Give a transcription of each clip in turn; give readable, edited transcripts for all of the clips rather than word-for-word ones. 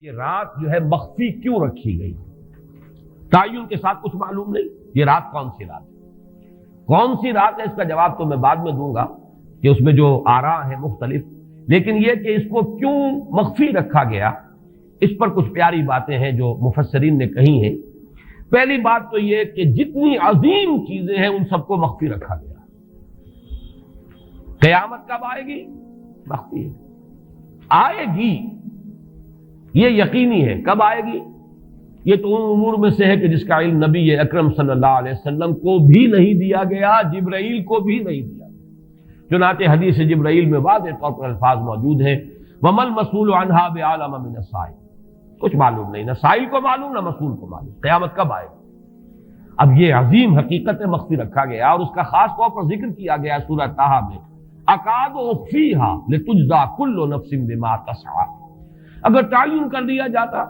یہ رات جو ہے مخفی کیوں رکھی گئی؟ تعین کے ساتھ کچھ معلوم نہیں یہ رات کون سی رات ہے، کون سی رات ہے، اس کا جواب تو میں بعد میں دوں گا کہ اس میں جو آراء ہیں مختلف، لیکن یہ کہ اس کو کیوں مخفی رکھا گیا اس پر کچھ پیاری باتیں ہیں جو مفسرین نے کہی ہیں۔ پہلی بات تو یہ کہ جتنی عظیم چیزیں ہیں ان سب کو مخفی رکھا گیا۔ قیامت کب آئے گی؟ مخفی ہے، آئے گی یہ یقینی ہے۔ کب آئے گی؟ یہ تو ان امور میں سے ہے کہ جس کا علم نبی اکرم صلی اللہ علیہ وسلم کو بھی نہیں دیا گیا، جبرائیل کو بھی نہیں دیا گیا۔ چنانچہ حدیث جبرائیل میں واضح طور پر الفاظ موجود ہیں، وَمَا الْمَسْئُولُ عَنْهَا بِأَعْلَمَ مِنَ السَّائِلِ، کچھ معلوم نہیں، نہ سائل کو معلوم نہ مسئول کو معلوم قیامت کب آئے گی۔ اب یہ عظیم حقیقت مخفی رکھا گیا اور اس کا خاص طور پر ذکر کیا گیا سورہ طٰہٰ میں، اکاد اخفیھا لتجزی کل نفس بما تسعی۔ اگر تعین کر دیا جاتا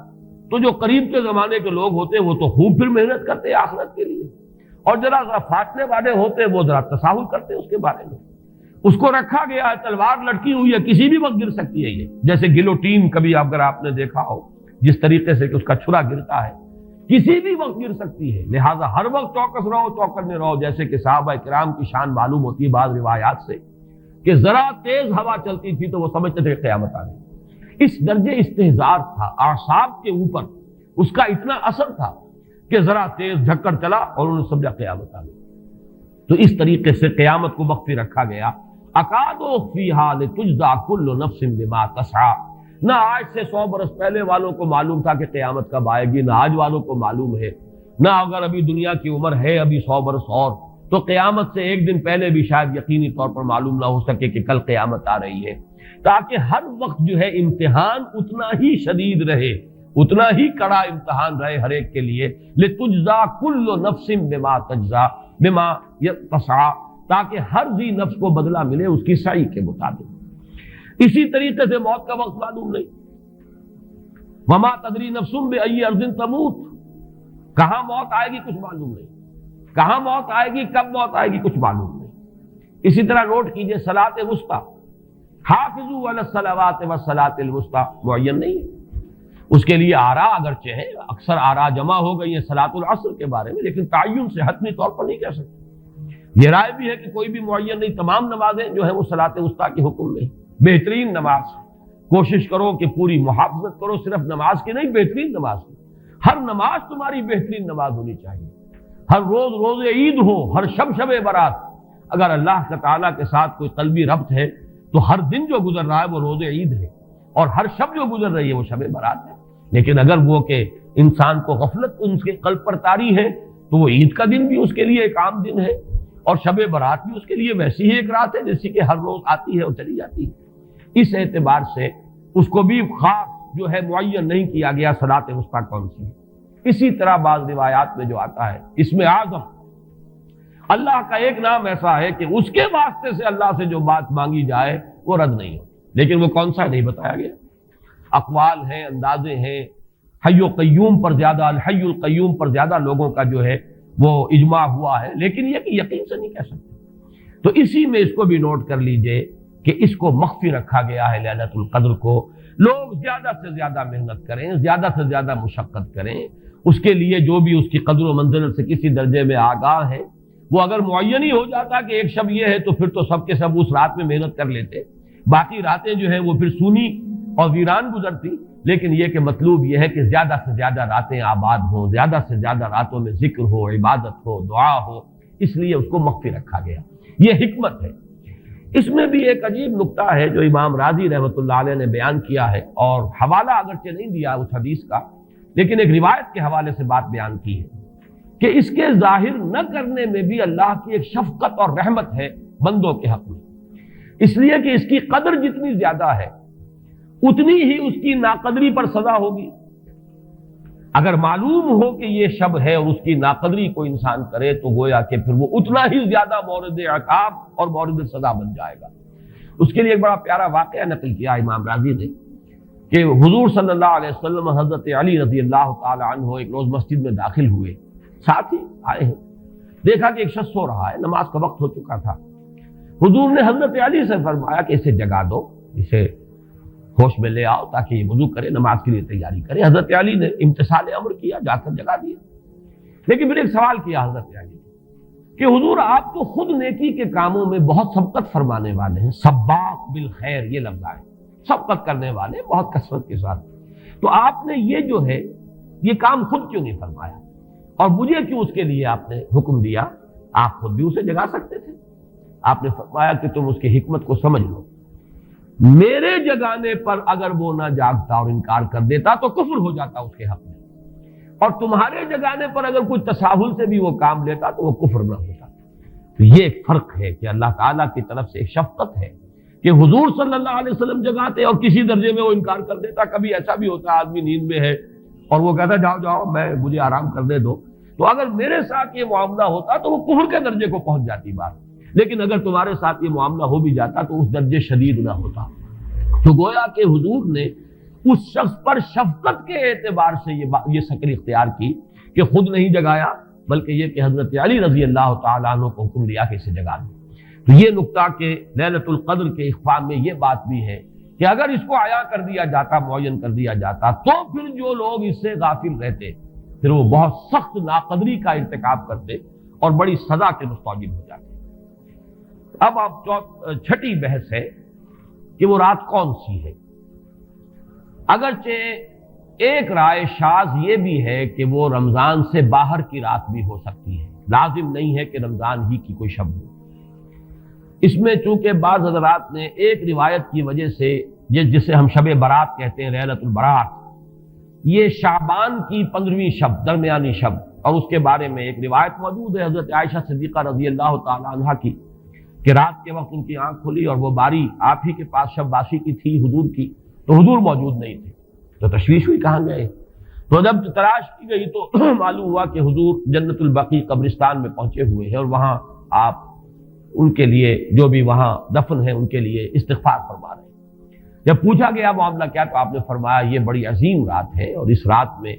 تو جو قریب کے زمانے کے لوگ ہوتے وہ تو خوب پھر محنت کرتے آخرت کے لیے، اور ذرا فاٹنے والے ہوتے وہ ذرا تساہل کرتے اس کے بارے میں۔ اس کو رکھا گیا ہے، تلوار لٹکی ہوئی ہے، کسی بھی وقت گر سکتی ہے، یہ جیسے گلوٹین کبھی اگر آپ نے دیکھا ہو جس طریقے سے کہ اس کا چھرا گرتا ہے، کسی بھی وقت گر سکتی ہے، لہٰذا ہر وقت چوکس رہو، چوکنے رہو۔ جیسے کہ صحابہ کرام کی شان معلوم ہوتی ہے بعض روایات سے کہ ذرا تیز ہوا چلتی تھی تو وہ سمجھتے تھے کہ قیامت آ گئی۔ اس درجے استحضار تھا اعصاب کے اوپر، اس کا اتنا اثر تھا کہ ذرا تیز جھکڑ چلا اور انہوں نے سمجھا قیامت آ گئی۔ تو اس طریقے سے قیامت کو مخفی رکھا گیا۔ اکاد اخفیھا لتجزی کل نفس بما تسعی۔ نہ آج سے 100 برس پہلے والوں کو معلوم تھا کہ قیامت کب آئے گی، نہ آج والوں کو معلوم ہے، نہ اگر ابھی دنیا کی عمر ہے ابھی 100 برس اور تو قیامت سے ایک دن پہلے بھی شاید یقینی طور پر معلوم نہ ہو سکے کہ کل قیامت آ رہی ہے، تاکہ ہر وقت جو ہے امتحان اتنا ہی شدید رہے، اتنا ہی کڑا امتحان رہے ہر ایک کے لیے۔ لتجزی کل نفس بما تجزی بما تسعی، تاکہ ہر ذی نفس کو بدلہ ملے اس کی سعی کے مطابق۔ اسی طریقے سے موت کا وقت معلوم نہیں، وما تدری نفس بأی ارض تموت، کہاں موت آئے گی کچھ معلوم نہیں، کہاں موت آئے گی، کب موت آئے گی کچھ معلوم نہیں۔ اسی طرح نوٹ کیجئے صلاۃ وسطیٰ، حافظوا علی الصلوات والصلاۃ الوسطیٰ معین نہیں ہے، اس کے لیے آراء اگرچہ ہیں، اکثر آراء جمع ہو گئی ہیں صلاۃ العصر کے بارے میں، لیکن تعین سے حتمی طور پر نہیں کہہ سکتے۔ یہ رائے بھی ہے کہ کوئی بھی معین نہیں، تمام نمازیں جو ہیں وہ صلاۃ وسطیٰ کے حکم میں۔ بہترین نماز، کوشش کرو کہ پوری محافظت کرو، صرف نماز کی نہیں بہترین نماز کی، ہر نماز تمہاری بہترین نماز ہونی چاہیے، ہر روز روز عید ہو، ہر شب شب برات۔ اگر اللہ تعالیٰ کے ساتھ کوئی قلبی ربط ہے تو ہر دن جو گزر رہا ہے وہ روز عید ہے، اور ہر شب جو گزر رہی ہے وہ شب برات ہے۔ لیکن اگر وہ کہ انسان کو غفلت ان کے قلب پر طاری ہے تو وہ عید کا دن بھی اس کے لیے ایک عام دن ہے، اور شب برات بھی اس کے لیے ویسی ہی ایک رات ہے جیسی کہ ہر روز آتی ہے اور چلی جاتی ہے۔ اس اعتبار سے اس کو بھی خاص جو ہے معین نہیں کیا گیا صلاۃ وسطیٰ کون سی ہے۔ اسی طرح بعض روایات میں جو آتا ہے اسم اعظم، اللہ کا ایک نام ایسا ہے کہ اس کے واسطے سے اللہ سے جو بات مانگی جائے وہ رد نہیں ہوتی، لیکن وہ کون سا نہیں بتایا گیا۔ اقوال ہیں، اندازے ہیں، حی و قیوم پر زیادہ، الحی القیوم پر زیادہ لوگوں کا جو ہے وہ اجماع ہوا ہے، لیکن یہ کہ یقین سے نہیں کہہ سکتے۔ تو اسی میں اس کو بھی نوٹ کر لیجئے کہ اس کو مخفی رکھا گیا ہے لیلۃ القدر کو۔ لوگ زیادہ سے زیادہ محنت کریں، زیادہ سے زیادہ مشقت کریں، اس کے لیے جو بھی اس کی قدر و منزلت سے کسی درجے میں آگاہ ہے، وہ اگر معین ہی ہو جاتا کہ ایک شب یہ ہے تو پھر تو سب کے سب اس رات میں محنت کر لیتے، باقی راتیں جو ہیں وہ پھر سونی اور ویران گزرتی۔ لیکن یہ کہ مطلوب یہ ہے کہ زیادہ سے زیادہ راتیں آباد ہوں، زیادہ سے زیادہ راتوں میں ذکر ہو، عبادت ہو، دعا ہو، اس لیے اس کو مخفی رکھا گیا۔ یہ حکمت ہے۔ اس میں بھی ایک عجیب نکتہ ہے جو امام راضی رحمۃ اللہ علیہ نے بیان کیا ہے، اور حوالہ اگرچہ نہیں دیا اس حدیث کا، لیکن ایک روایت کے حوالے سے بات بیان کی ہے کہ اس کے ظاہر نہ کرنے میں بھی اللہ کی ایک شفقت اور رحمت ہے بندوں کے حق میں، اس لیے کہ اس کی قدر جتنی زیادہ ہے اتنی ہی اس کی ناقدری پر سزا ہوگی۔ اگر معلوم ہو کہ یہ شب ہے اور اس کی ناقدری کو انسان کرے تو گویا کہ پھر وہ اتنا ہی زیادہ مورد عقاب اور مورد سزا بن جائے گا۔ اس کے لیے ایک بڑا پیارا واقعہ نقل کیا امام راضی نے کہ حضور صلی اللہ علیہ وسلم حضرت علی رضی اللہ تعالی عنہ ایک روز مسجد میں داخل ہوئے، ساتھ ہی آئے ہیں، دیکھا کہ ایک شخص سو رہا ہے، نماز کا وقت ہو چکا تھا۔ حضور نے حضرت علی سے فرمایا کہ اسے جگا دو، اسے ہوش میں لے آؤ تاکہ یہ وضو کرے، نماز کے لیے تیاری کرے۔ حضرت علی نے امتثال امر کیا، جا کر جگا دیا۔ لیکن پھر ایک سوال کیا حضرت علی کہ حضور آپ تو خود نیکی کے کاموں میں بہت سبقت فرمانے والے ہیں، سباق بالخیر یہ لفظ آئے، سبقت کرنے والے بہت کثرت کے ساتھ، تو آپ نے یہ جو ہے یہ کام خود کیوں نہیں فرمایا اور مجھے کیوں اس کے لیے آپ نے حکم دیا؟ آپ خود بھی اسے جگا سکتے تھے۔ آپ نے فرمایا کہ تم اس کی حکمت کو سمجھ لو، میرے جگانے پر اگر وہ نہ جاگتا اور انکار کر دیتا تو کفر ہو جاتا اس کے حق میں، اور تمہارے جگانے پر اگر کوئی تساہل سے بھی وہ کام لیتا تو وہ کفر نہ ہوتا۔ تو یہ ایک فرق ہے کہ اللہ تعالیٰ کی طرف سے ایک شفقت ہے کہ حضور صلی اللہ علیہ وسلم جگاتے اور کسی درجے میں وہ انکار کر دیتا۔ کبھی ایسا بھی ہوتا آدمی نیند میں ہے اور وہ کہتا جاؤ جاؤ مجھے آرام کرنے دو، تو اگر میرے ساتھ یہ معاملہ ہوتا تو وہ کفر کے درجے کو پہنچ جاتی بات، لیکن اگر تمہارے ساتھ یہ معاملہ ہو بھی جاتا تو اس درجے شدید نہ ہوتا۔ تو گویا کہ حضور نے اس شخص پر شفقت کے اعتبار سے یہ شکل اختیار کی کہ خود نہیں جگایا، بلکہ یہ کہ حضرت علی رضی اللہ تعالیٰ عنہ کو حکم دیا کہ اسے جگا دو۔ تو یہ نقطہ کہ لیلۃ القدر کے اخفاء میں یہ بات بھی ہے کہ اگر اس کو عیاں کر دیا جاتا، معین کر دیا جاتا، تو پھر جو لوگ اس سے غافل رہتے پھر وہ بہت سخت ناقدری کا ارتکاب کرتے اور بڑی سزا کے مستوجب ہو جاتے۔ اب چھٹی بحث ہے کہ وہ رات کون سی ہے۔ اگرچہ ایک رائے شاذ یہ بھی ہے کہ وہ رمضان سے باہر کی رات بھی ہو سکتی ہے، لازم نہیں ہے کہ رمضان ہی کی کوئی شب ہو۔ اس میں چونکہ بعض حضرات نے ایک روایت کی وجہ سے جسے ہم شب برات کہتے ہیں، لیلۃ البرات، یہ شعبان کی 15ویں شب، درمیانی شب، اور اس کے بارے میں ایک روایت موجود ہے حضرت عائشہ صدیقہ رضی اللہ تعالی عنہا کی کہ رات کے وقت ان کی آنکھ کھلی اور وہ باری آپ ہی کے پاس شب باسی کی تھی حضور کی، تو حضور موجود نہیں تھے، تو تشویش ہوئی کہاں گئے۔ تو جب تلاش کی گئی تو معلوم ہوا کہ حضور جنت البقیع قبرستان میں پہنچے ہوئے ہیں اور وہاں آپ ان کے لیے جو بھی وہاں دفن ہے ان کے لیے استغفار فرما رہے ہیں۔ جب پوچھا گیا معاملہ کیا، تو آپ نے فرمایا یہ بڑی عظیم رات ہے اور اس رات میں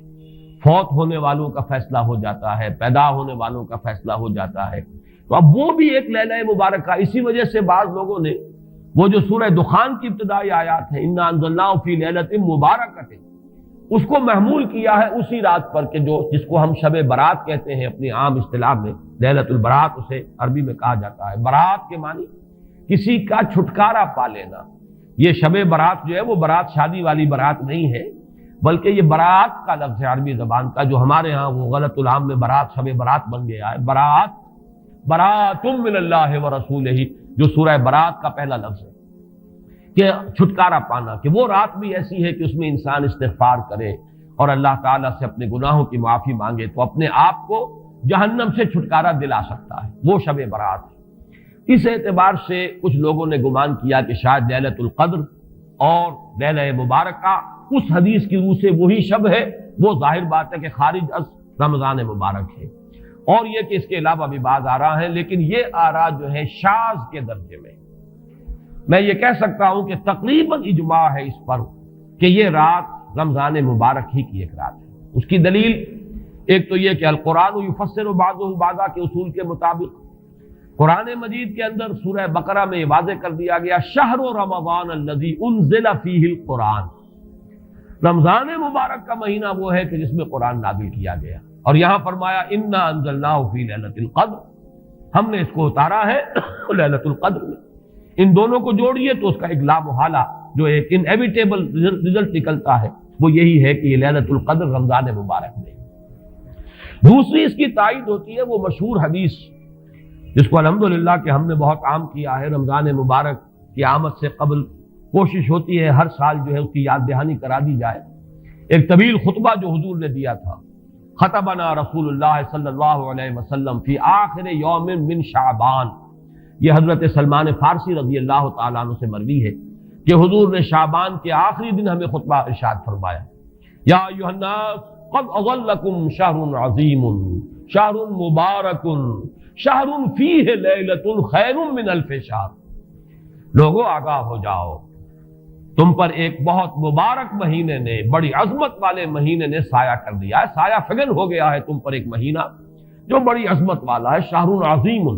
فوت ہونے والوں کا فیصلہ ہو جاتا ہے، پیدا ہونے والوں کا فیصلہ ہو جاتا ہے۔ تو اب وہ بھی ایک لیلہ مبارکہ، اسی وجہ سے بعض لوگوں نے وہ جو سورہ دخان کی ابتدائی آیات ہیں انا انزلناہ فی لیلۃ مبارکۃ، اس کو محمول کیا ہے اسی رات پر کہ جس کو ہم شب برات کہتے ہیں اپنی عام اصطلاح میں، لیلۃ البرات اسے عربی میں کہا جاتا ہے۔ برات کے معنی کسی کا چھٹکارا پا لینا۔ یہ شب برات جو ہے وہ برات شادی والی برات نہیں ہے، بلکہ یہ برات کا لفظ ہے عربی زبان کا، جو ہمارے ہاں وہ غلط العام میں برات شب برات بن گیا ہے۔ برات، برات من اللہ ورسولہ، جو سورہ برات کا پہلا لفظ ہے کہ چھٹکارا پانا، کہ وہ رات بھی ایسی ہے کہ اس میں انسان استغفار کرے اور اللہ تعالیٰ سے اپنے گناہوں کی معافی مانگے تو اپنے آپ کو جہنم سے چھٹکارا دلا سکتا ہے، وہ شب برات ہے۔ اس اعتبار سے کچھ لوگوں نے گمان کیا کہ شاید لیلۃ القدر اور لیلہ مبارکہ اس حدیث کی روح سے وہی شب ہے، وہ ظاہر بات ہے کہ خارج از رمضان مبارک ہے، اور یہ کہ اس کے علاوہ بھی بعض آراء ہیں، لیکن یہ آراء جو ہے شاذ کے درجے میں۔ میں یہ کہہ سکتا ہوں کہ تقریباً اجماع ہے اس پر کہ یہ رات رمضان مبارک ہی کی ایک رات ہے۔ اس کی دلیل ایک تو یہ کہ القرآن یفسر بعضہ بعضا کے اصول کے مطابق قرآن مجید کے اندر سورہ بقرہ میں یہ واضح کر دیا گیا شہر رمضان الذی انزل فیہ القرآن، رمضان مبارک کا مہینہ وہ ہے کہ جس میں قرآن نازل کیا گیا، اور یہاں فرمایا انا انزلناہ فی لیلۃ القدر، ہم نے اس کو اتارا ہے لیلۃ القدر میں۔ ان دونوں کو جوڑیے تو اس کا ایک لا محالہ جو ایک انیویٹیبل رزلٹ نکلتا ہے وہ یہی ہے کہ یہ لیلۃ القدر رمضان مبارک میں۔ دوسری اس کی تائید ہوتی ہے وہ مشہور حدیث جس کو الحمدللہ کہ ہم نے بہت عام کیا ہے، رمضان مبارک کی آمد سے قبل کوشش ہوتی ہے ہر سال جو ہے اس کی یاد دہانی کرا دی جائے۔ ایک طویل خطبہ جو حضور نے دیا تھا، خطبنا رسول اللہ صلی اللہ علیہ وسلم فی آخر یوم من شعبان، یہ حضرت سلمان فارسی رضی اللہ تعالیٰ عنہ سے مروی ہے کہ حضور نے شعبان کے آخری دن ہمیں خطبہ ارشاد فرمایا، یا ایھا الناس قد اظلکم شہر عظیم شہر مبارک شہر فیہ لیلۃ خیر من الف شہر، لوگوں آگاہ ہو جاؤ، تم پر ایک بہت مبارک مہینے نے، بڑی عظمت والے مہینے نے سایہ کر دیا ہے، سایہ فگن ہو گیا ہے تم پر ایک مہینہ جو بڑی عظمت والا ہے، شہر عظیم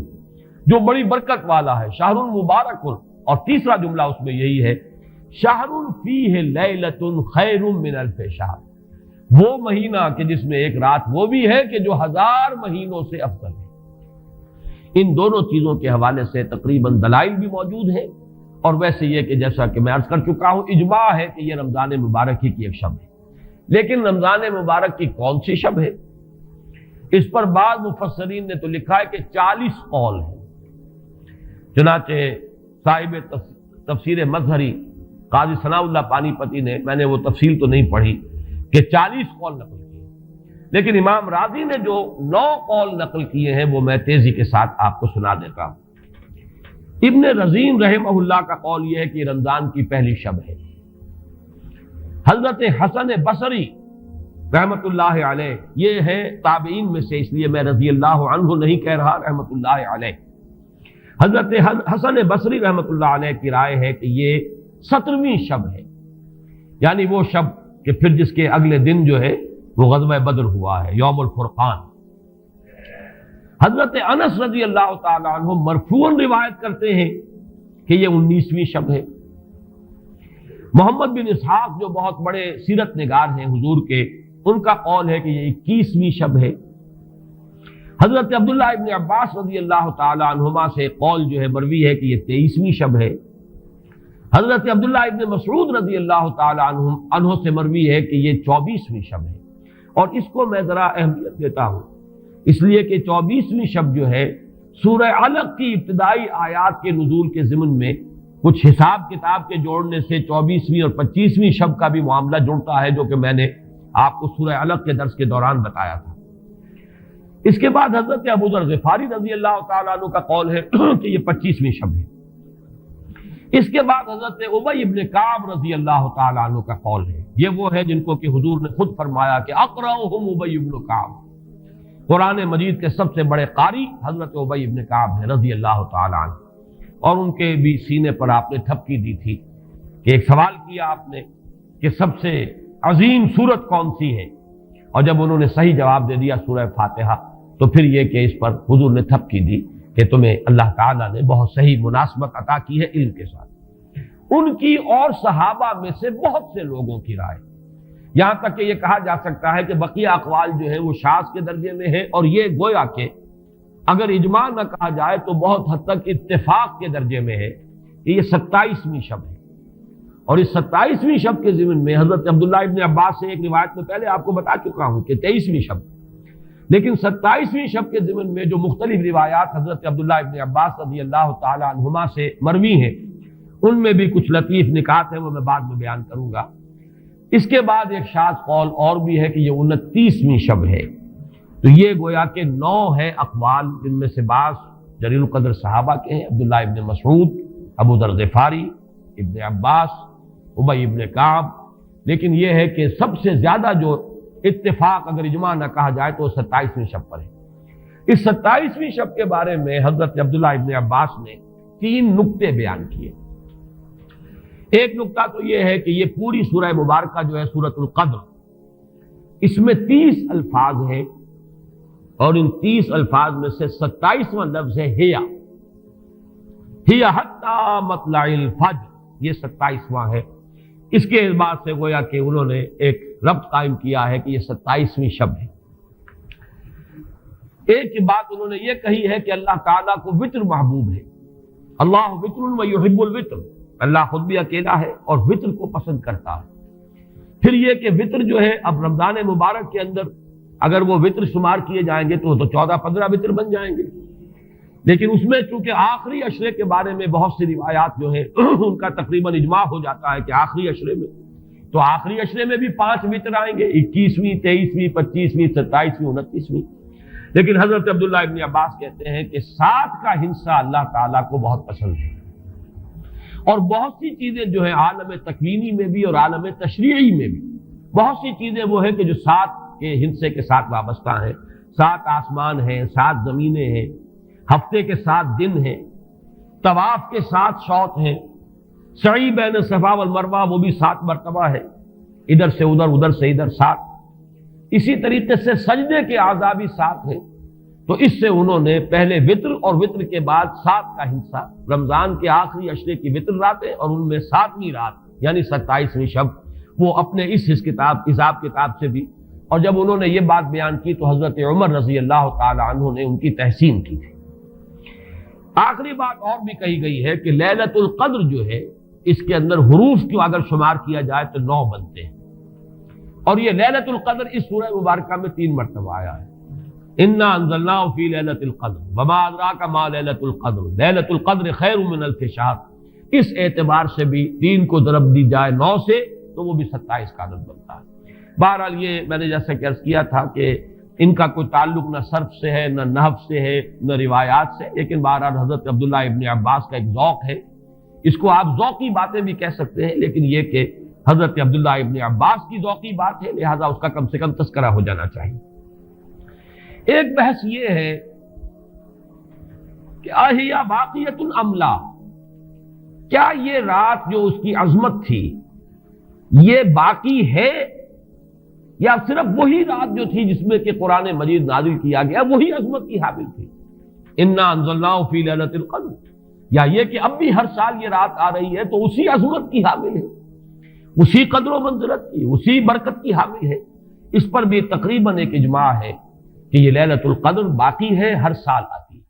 جو بڑی برکت والا ہے، شہر مبارک۔ اور تیسرا جملہ اس میں یہی ہے شہر فیہ لیلۃ خیر من الف شہر، وہ مہینہ کہ جس میں ایک رات وہ بھی ہے کہ جو 1000 مہینوں سے افضل ہے۔ ان دونوں چیزوں کے حوالے سے تقریباً دلائل بھی موجود ہیں، اور ویسے یہ کہ جیسا کہ میں عرض کر چکا ہوں اجماع ہے کہ یہ رمضان مبارک ہی کی ایک شب ہے۔ لیکن رمضان مبارک کی کون سی شب ہے، اس پر بعض مفسرین نے تو لکھا ہے کہ 40 قول ہیں۔ چنانچہ صاحب تفسیر مظہری قاضی ثناء اللہ پانی پتی نے، میں نے وہ تفصیل تو نہیں پڑھی، کہ 40 قول نقل کیے، لیکن امام راضی نے جو 9 قول نقل کیے ہیں وہ میں تیزی کے ساتھ آپ کو سنا دیتا ہوں۔ ابن رزین رحمہ اللہ کا قول یہ ہے کہ رمضان کی پہلی شب ہے۔ حضرت حسن بصری رحمت اللہ علیہ، یہ ہے تابعین میں سے، اس لیے میں رضی اللہ عنہ نہیں کہہ رہا، رحمت اللہ علیہ۔ حضرت حسن بصری رحمت اللہ علیہ کی رائے ہے کہ یہ 17ویں شب ہے، یعنی وہ شب کہ پھر جس کے اگلے دن جو ہے وہ غزوہ بدر ہوا ہے، یوم الفرقان۔ حضرت انس رضی اللہ تعالی عنہ مرفوعاً روایت کرتے ہیں کہ یہ 19ویں شب ہے۔ محمد بن اسحاق جو بہت بڑے سیرت نگار ہیں حضور کے، ان کا قول ہے کہ یہ 21ویں شب ہے۔ حضرت عبداللہ ابن عباس رضی اللہ تعالی عنہما سے قول جو ہے مروی ہے کہ یہ 23ویں شب ہے۔ حضرت عبداللہ ابن مسعود رضی اللہ تعالی عنہ سے مروی ہے کہ یہ 24ویں شب ہے، اور اس کو میں ذرا اہمیت دیتا ہوں اس لیے کہ 24ویں شب جو ہے سورہ علق کی ابتدائی آیات کے نزول کے ضمن میں کچھ حساب کتاب کے جوڑنے سے 24ویں اور 25ویں شب کا بھی معاملہ جڑتا ہے، جو کہ میں نے آپ کو سورہ علق کے درس کے دوران بتایا تھا۔ اس کے بعد حضرت ابو ذر غفاری رضی اللہ تعالیٰ عنہ کا قول ہے کہ یہ 25ویں شب ہے۔ اس کے بعد حضرت ابی ابن کعب رضی اللہ تعالیٰ عنہ کا قول ہے، یہ وہ ہے جن کو کہ حضور نے خود فرمایا کہ اقرأہم ابی ابن کعب، قرآن مجید کے سب سے بڑے قاری حضرت ابی ابن کعب ہیں رضی اللہ تعالیٰ عنہ، اور ان کے بھی سینے پر آپ نے تھپکی دی تھی کہ ایک سوال کیا آپ نے کہ سب سے عظیم سورت کون سی ہے، اور جب انہوں نے صحیح جواب دے دیا سورہ فاتحہ، تو پھر یہ کہ اس پر حضور نے تھپکی دی کہ تمہیں اللہ تعالیٰ نے بہت صحیح مناسبت عطا کی ہے علم کے ساتھ۔ ان کی اور صحابہ میں سے بہت سے لوگوں کی رائے، یہاں تک کہ یہ کہا جا سکتا ہے کہ بقیہ اقوال جو ہیں وہ شاذ کے درجے میں ہیں، اور یہ گویا کہ اگر اجماع نہ کہا جائے تو بہت حد تک اتفاق کے درجے میں ہے کہ یہ 27ویں شب ہے۔ اور اس 27ویں شب کے ضمن میں حضرت عبداللہ ابن عباس سے ایک روایت میں پہلے آپ کو بتا چکا ہوں کہ 23ویں شب، لیکن 27ویں شب کے ضمن میں جو مختلف روایات حضرت عبداللہ ابن عباس رضی اللہ تعالی عنہما سے مروی ہیں، ان میں بھی کچھ لطیف نکات ہیں، وہ میں بعد میں بیان کروں گا۔ اس کے بعد ایک شاذ قول اور بھی ہے کہ یہ 29ویں شب ہے۔ تو یہ گویا کہ 9 ہے اقوال، جن میں سے بعض جلیل القدر صحابہ کے ہیں، عبداللہ ابن مسعود، ابو ذر غفاری، ابن عباس، ابی ابن کعب، لیکن یہ ہے کہ سب سے زیادہ جو اتفاق اگر اجماع نہ کہا جائے تو 27ویں شب پر ہے۔ اس 27ویں شب کے بارے میں حضرت عبداللہ ابن عباس نے 3 نکتے بیان کیے۔ ایک نکتہ تو یہ ہے کہ یہ پوری سورہ مبارکہ جو ہے سورۃ القدر، اس میں 30 الفاظ ہیں، اور ان 30 الفاظ میں سے 27واں لفظ ہے ہیا حتی مطلع الفجر، یہ 27واں ہے۔ اس کے اعتبار سے گویا کہ انہوں نے ایک ربط قائم کیا ہے کہ یہ 27ویں شب ہے۔ ایک بات انہوں نے یہ کہی ہے کہ اللہ تعالیٰ کو وطر محبوب ہے، اللہ وطر و یحب الوطر، اللہ خود بھی اکیلا ہے اور وطر کو پسند کرتا ہے۔ پھر یہ کہ وطر جو ہے اب رمضان مبارک کے اندر اگر وہ وطر شمار کیے جائیں گے تو 14-15 وطر بن جائیں گے، لیکن اس میں چونکہ آخری عشرے کے بارے میں بہت سی روایات جو ہیں ان کا تقریباً اجماع ہو جاتا ہے کہ آخری عشرے میں، تو آخری عشرے میں بھی 5 وطر آئیں گے، 21ویں، 23ویں، 25ویں، 27ویں، 29ویں۔ لیکن حضرت عبداللہ ابن عباس کہتے ہیں کہ 7 کا ہندسہ اللہ تعالیٰ کو بہت پسند ہے، اور بہت سی چیزیں جو ہیں عالم تکوینی میں بھی اور عالم تشریعی میں بھی بہت سی چیزیں وہ ہیں کہ جو 7 کے ہندسے کے ساتھ وابستہ ہیں۔ 7 آسمان ہیں، 7 زمینیں ہیں، ہفتے کے 7 دن ہیں، طواف کے 7 شوط ہیں، سعی بین صفا والمروہ وہ بھی 7 مرتبہ ہے، ادھر سے ادھر، ادھر سے ادھر 7۔ اسی طریقے سے سجدے کے اعضاء بھی 7 ہیں، تو اس سے انہوں نے پہلے وطر اور وطر کے بعد 7 کا ہندسہ، رمضان کے آخری عشرے کی وطر راتیں اور ان میں 7ویں رات یعنی 27ویں شب، وہ اپنے اس حساب کتاب سے بھی. اور جب انہوں نے یہ بات بیان کی تو حضرت عمر رضی اللہ تعالی عنہ نے ان کی تحسین کی تھی. آخری بات اور بھی کہی گئی ہے کہ لیلۃ القدر جو ہے اس کے اندر حروف کو اگر شمار کیا جائے تو 9 بنتے ہیں، اور یہ لیلۃ القدر اس سورہ مبارکہ میں 3 مرتبہ آیا ہے. انا انزلناہ فی لیلۃ القدر وما ادراک ما لیلۃ القدر لیلۃ القدر خیر من الف شہر. اس اعتبار سے بھی 3 کو ضرب دی جائے 9 سے تو وہ بھی 27 کا عدد بنتا ہے. بہرحال یہ میں نے جیسا کہ عرض کیا تھا کہ ان کا کوئی تعلق نہ صرف سے ہے، نہ نحو سے ہے، نہ روایات سے، لیکن بہرحال حضرت عبداللہ ابن عباس کا ایک ذوق ہے. اس کو آپ ذوقی باتیں بھی کہہ سکتے ہیں، لیکن یہ کہ حضرت عبداللہ ابن عباس کی ذوقی بات ہے، لہذا اس کا کم سے کم تذکرہ ہو جانا چاہیے. ایک بحث یہ ہے کہ اہی باقیۃ ام لا، کیا یہ رات جو اس کی عظمت تھی یہ باقی ہے، یا صرف وہی رات جو تھی جس میں کہ قرآن مجید نازل کیا گیا وہی عظمت کی حامل تھی. انا انزلناہ فی لیلۃ القدر، یا یہ کہ اب بھی ہر سال یہ رات آ رہی ہے تو اسی عظمت کی حامل ہے، اسی قدر و منزلت کی، اسی برکت کی حامل ہے. اس پر بھی تقریباً ایک اجماع ہے کہ یہ لیلۃ القدر باقی ہے، ہر سال آتی ہے.